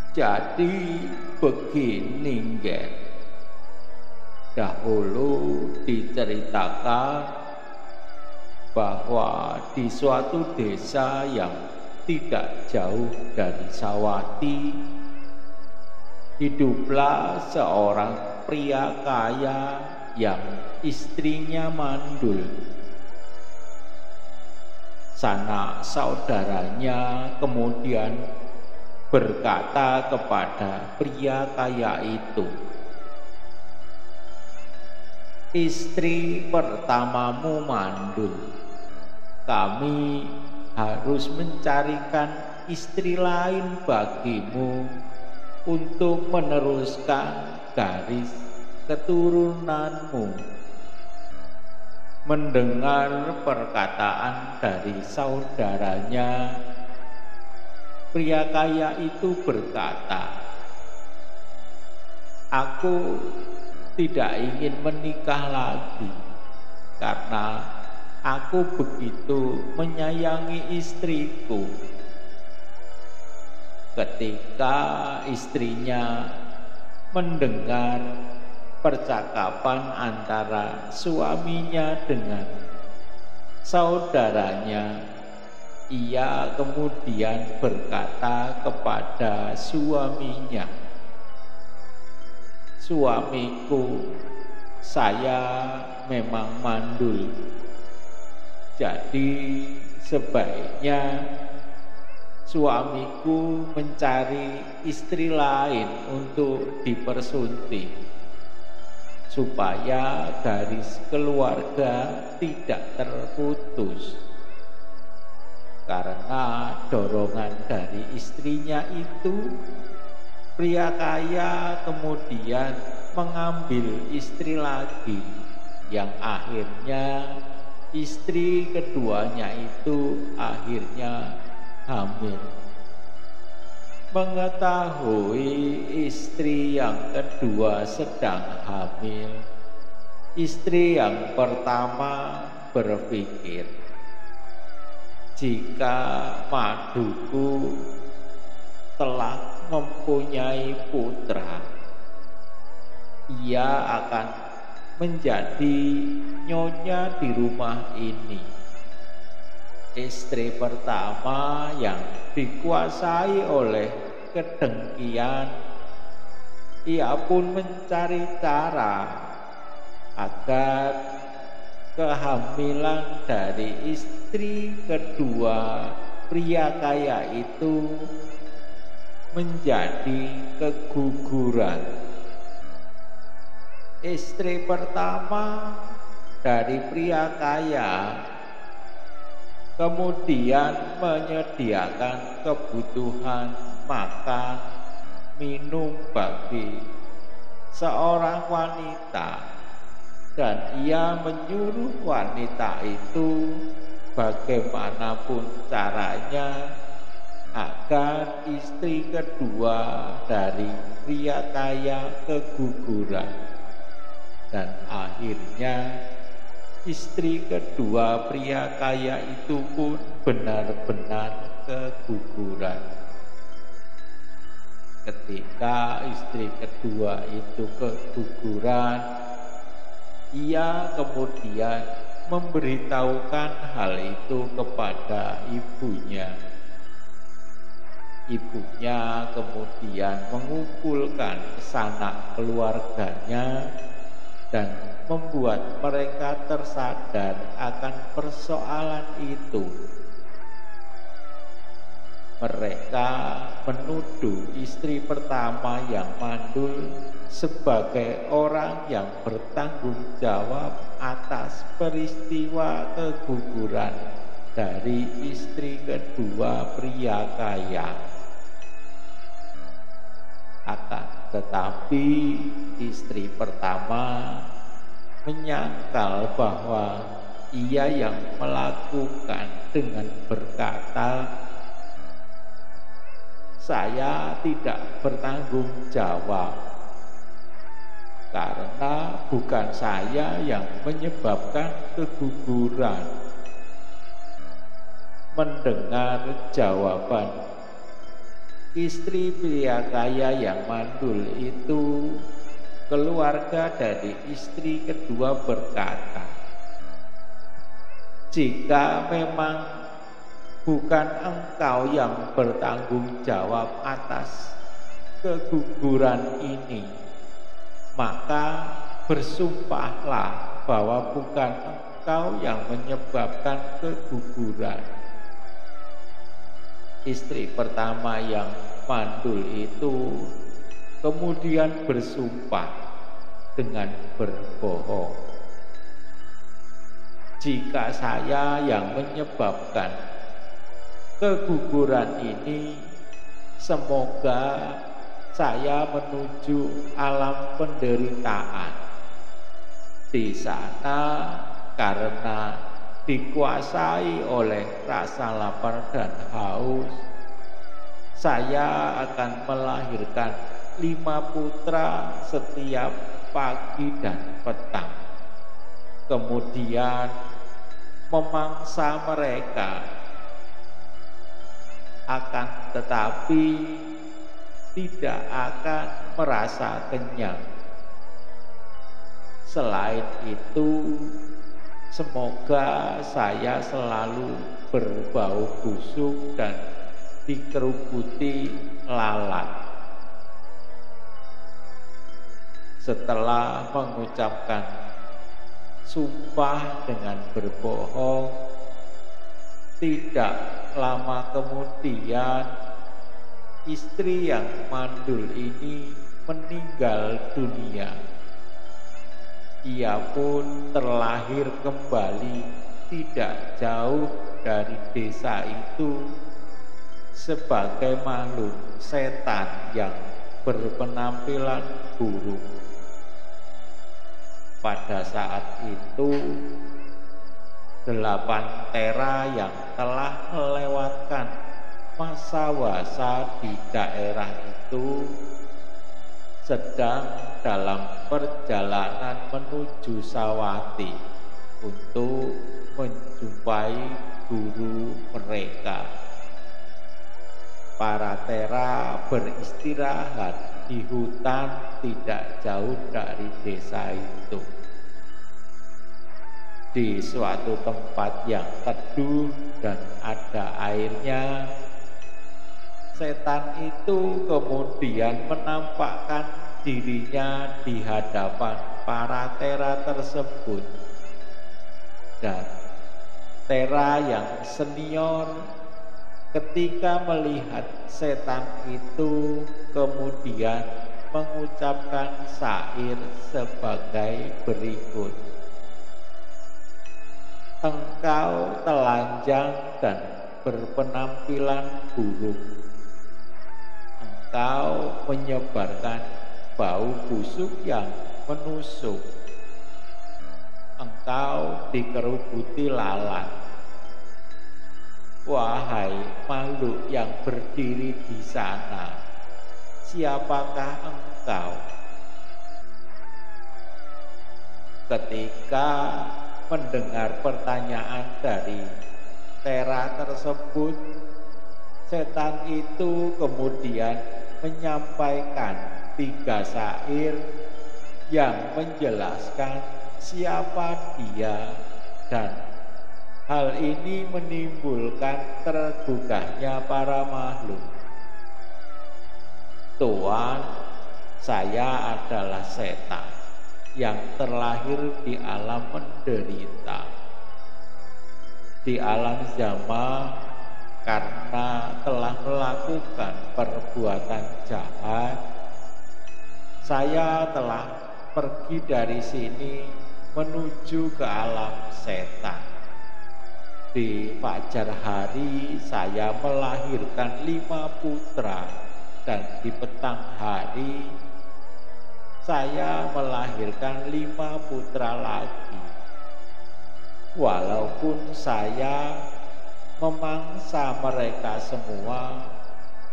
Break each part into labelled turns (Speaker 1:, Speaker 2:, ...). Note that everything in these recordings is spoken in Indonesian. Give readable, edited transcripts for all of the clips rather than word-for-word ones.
Speaker 1: Jadi begini, Nggen. Dahulu diceritakan bahwa di suatu desa yang tidak jauh dari Sawati, hiduplah seorang pria kaya yang istrinya mandul. Sanak saudaranya kemudian berkata kepada pria kaya itu, "Istri pertamamu mandul. Kami harus mencarikan istri lain bagimu untuk meneruskan garis keturunanmu." Mendengar perkataan dari saudaranya, pria kaya itu berkata, "Aku tidak ingin menikah lagi karena aku begitu menyayangi istriku." Ketika istrinya mendengar percakapan antara suaminya dengan saudaranya, ia kemudian berkata kepada suaminya, "Suamiku, saya memang mandul. Jadi sebaiknya suamiku mencari istri lain untuk dipersunting, supaya garis keluarga tidak terputus." Karena dorongan dari istrinya itu, pria kaya kemudian mengambil istri lagi, yang akhirnya istri keduanya itu akhirnya hamil. Mengetahui istri yang kedua sedang hamil, istri yang pertama berpikir, "Jika maduku telah mempunyai putra, ia akan menjadi nyonya di rumah ini." Istri pertama yang dikuasai oleh kedengkian, ia pun mencari cara agar kehamilan dari istri kedua pria kaya itu menjadi keguguran. Istri pertama dari pria kaya kemudian menyediakan kebutuhan makan, minum bagi seorang wanita, dan ia menyuruh wanita itu bagaimanapun caranya agar istri kedua dari pria kaya keguguran. Dan akhirnya istri kedua pria kaya itu pun benar-benar keguguran. Ketika istri kedua itu keguguran, ia kemudian memberitahukan hal itu kepada ibunya. Ibunya kemudian mengumpulkan sanak keluarganya dan membuat mereka tersadar akan persoalan itu. Mereka menuduh istri pertama yang mandul sebagai orang yang bertanggung jawab atas peristiwa keguguran dari istri kedua pria kaya. Akan tetapi istri pertama menyangkal bahwa ia yang melakukan dengan berkata, "Saya tidak bertanggung jawab karena bukan saya yang menyebabkan keguguran." Mendengar jawaban Istri pria kaya yang mandul itu, keluarga dari istri kedua berkata, "Jika memang bukan engkau yang bertanggung jawab atas keguguran ini, maka bersumpahlah bahwa bukan engkau yang menyebabkan keguguran." Istri pertama yang mandul itu kemudian bersumpah dengan berbohong, "Jika saya yang menyebabkan keguguran ini, semoga saya menuju alam penderitaan. Di sana karena dikuasai oleh rasa lapar dan haus, saya akan melahirkan 5 putra setiap pagi dan petang. Kemudian memangsa mereka, akan tetapi tidak akan merasa kenyang. Selain itu, semoga saya selalu berbau busuk dan dikerubuti lalat." Setelah mengucapkan sumpah dengan berbohong, tidak lama kemudian istri yang mandul ini meninggal dunia. Ia pun terlahir kembali tidak jauh dari desa itu sebagai makhluk setan yang berpenampilan buruk. Pada saat itu, 8 tera yang telah melewatkan masa wasa di daerah itu sedang dalam perjalanan menuju Sawati untuk menjumpai guru mereka. Para tera beristirahat di hutan tidak jauh dari desa itu. Di suatu tempat yang teduh dan ada airnya, setan itu kemudian menampakkan dirinya di hadapan para tera tersebut, dan tera yang senior ketika melihat setan itu kemudian mengucapkan syair sebagai berikut: "Engkau telanjang dan berpenampilan buruk. Engkau menyebarkan bau busuk yang menusuk. Engkau dikerubuti lalat. Wahai makhluk yang berdiri di sana, siapakah engkau?" Ketika mendengar pertanyaan dari tera tersebut, setan itu kemudian menyampaikan 3 syair yang menjelaskan siapa dia, dan hal ini menimbulkan tergugahnya para makhluk. "Tuan, saya adalah setan yang terlahir di alam menderita. Di alam zama, karena telah melakukan perbuatan jahat, saya telah pergi dari sini menuju ke alam setan. Di fajar hari saya melahirkan 5 putra, dan di petang hari saya melahirkan 5 putra lagi. Walaupun saya memangsa mereka semua,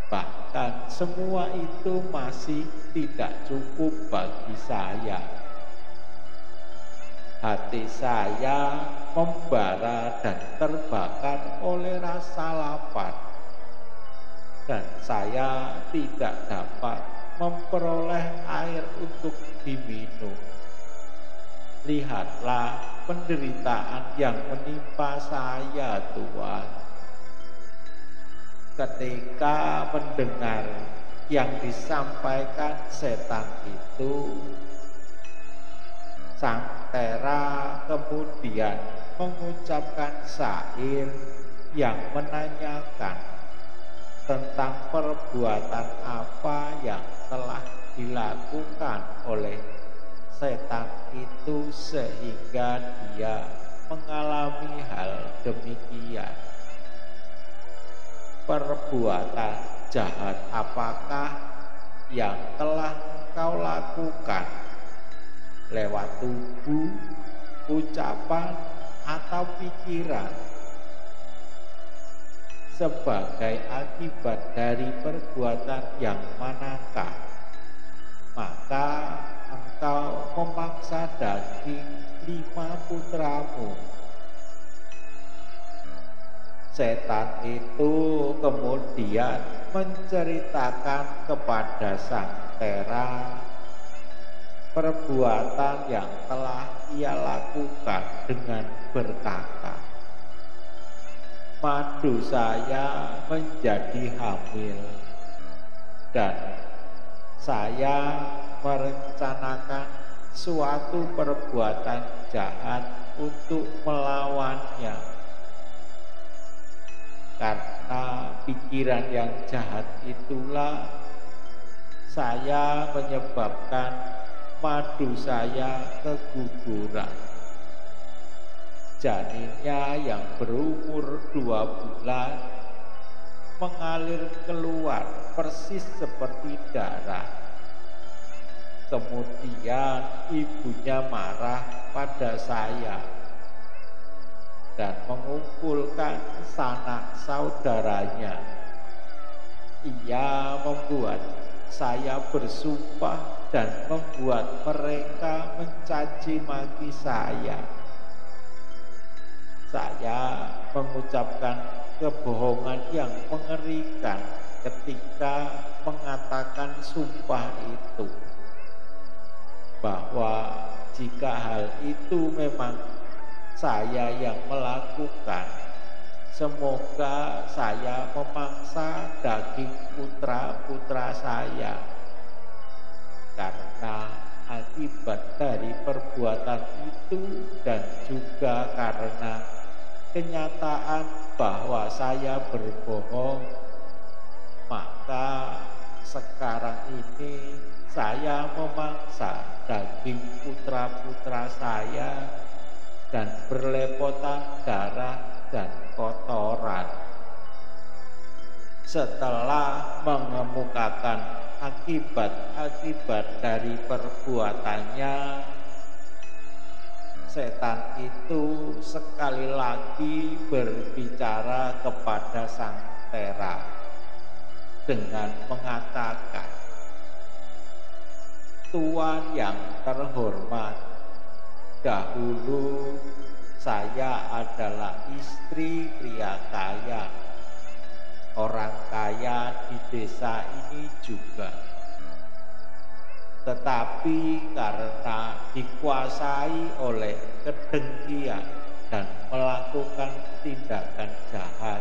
Speaker 1: bahkan semua itu masih tidak cukup bagi saya. Hati saya membara dan terbakar oleh rasa lapar. dan saya tidak dapat memperoleh air untuk diminum. Lihatlah penderitaan yang menimpa saya, Tuhan. Ketika mendengar yang disampaikan setan itu, sang Tera kemudian mengucapkan syair yang menanyakan tentang perbuatan apa yang telah dilakukan oleh setan itu sehingga dia mengalami hal demikian. Perbuatan jahat apakah yang telah kau lakukan lewat tubuh, ucapan, atau pikiran sebagai akibat dari perbuatan yang manakah? Maka engkau memaksa daging 5 putramu. Setan itu kemudian menceritakan kepada sang Tera perbuatan yang telah ia lakukan dengan berkata, "Madu saya menjadi hamil dan saya merencanakan suatu perbuatan jahat untuk melawannya. Karena pikiran yang jahat itulah saya menyebabkan madu saya keguguran. Janinnya yang berumur 2 bulan mengalir keluar persis seperti darah. Kemudian ibunya marah pada saya dan mengumpulkan sanak saudaranya. Ia membuat saya bersumpah dan membuat mereka mencaci maki saya. Saya mengucapkan kebohongan yang mengerikan ketika mengatakan sumpah itu, bahwa jika hal itu memang saya yang melakukan, semoga saya memangsa daging putra-putra saya, karena akibat dari perbuatan itu dan juga karena kenyataan bahwa saya berbohong, maka sekarang ini saya memangsa daging putra-putra saya dan berlepotan darah dan kotoran. Setelah mengemukakan akibat-akibat dari perbuatannya, setan itu sekali lagi berbicara kepada sang Tera dengan mengatakan, "Tuan yang terhormat, dahulu saya adalah istri pria kaya, orang kaya di desa ini juga. Tetapi karena dikuasai oleh kedengkian dan melakukan tindakan jahat,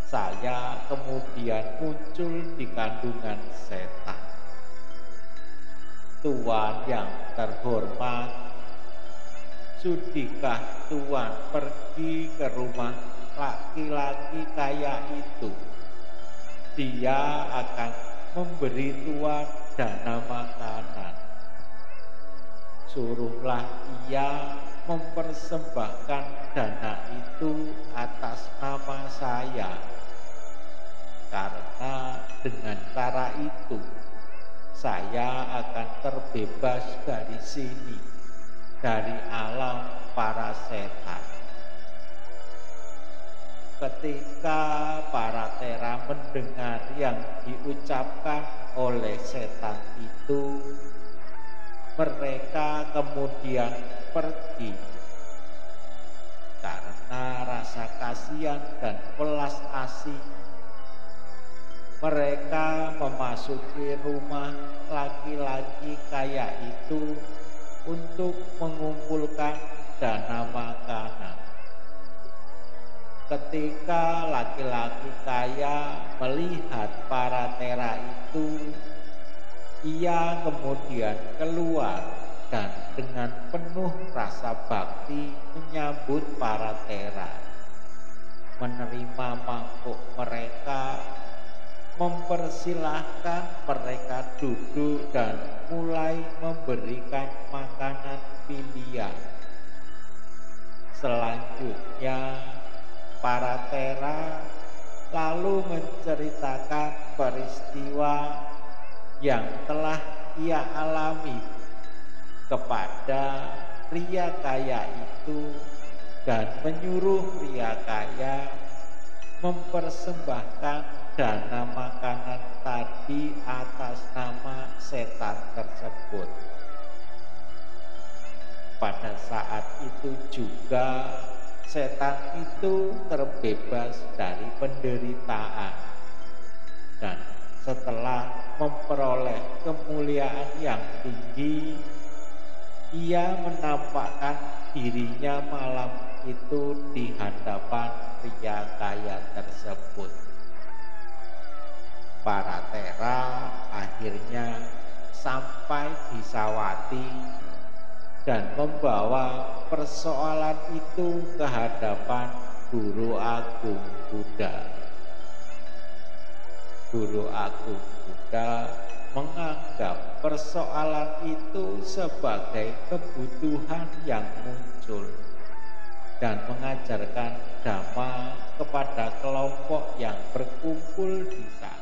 Speaker 1: saya kemudian muncul di kandungan setan. Tuan yang terhormat, sudikah Tuan pergi ke rumah laki-laki kaya itu? Dia akan memberi Tuan dana makanan. Suruhlah ia mempersembahkan dana itu atas nama saya, karena dengan cara itu saya akan terbebas dari sini, dari alam para setan." Ketika para Tera mendengar yang diucapkan oleh setan itu, mereka kemudian pergi karena rasa kasihan dan welas asih mereka memasuki rumah laki-laki kaya itu untuk mengumpulkan dana makanan. Ketika laki-laki kaya melihat para tera itu, ia kemudian keluar dan dengan penuh rasa bakti menyambut para tera, menerima mangkuk mereka, mempersilahkan mereka duduk dan mulai memberikan makanan pilihan. Selanjutnya, para tera lalu menceritakan peristiwa yang telah ia alami kepada pria kaya itu dan menyuruh pria kaya mempersembahkan dana makanan tadi atas nama setan tersebut. Pada saat itu juga setan itu terbebas dari penderitaan dan setelah memperoleh kemuliaan yang tinggi, ia menampakkan dirinya malam itu di hadapan pria kaya tersebut. Para tera akhirnya sampai di Sawati dan membawa persoalan itu ke hadapan Guru Agung Buddha. Guru Agung Buddha menganggap persoalan itu sebagai kebutuhan yang muncul dan mengajarkan Dhamma kepada kelompok yang berkumpul di sana.